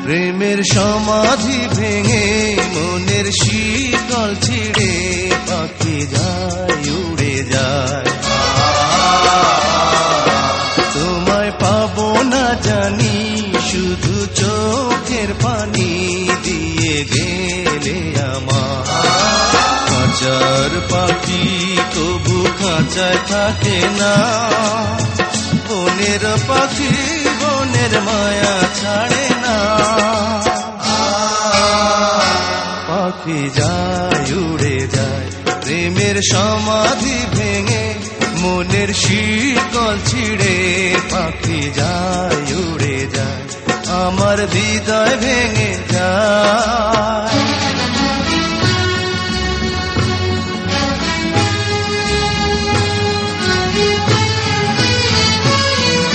প্রেমের সমাধি ভেঙে মনের শিকল ছিঁড়ে পাখি যায় উড়ে যায়। তোমায় পাবো না জানি শুধু চোখের পানি দিয়ে গেলে আমার। খাঁচার পাখি তবু খাঁচায় থাকে না, বনের পাখি বনের মায়া ছাড়ে না। পাখি যায় উড়ে যায় প্রেমের সমাধি ভেঙে মনের শিকল ছিঁড়ে পাখি যায় উড়ে যায়। আমার হৃদয় ভেঙে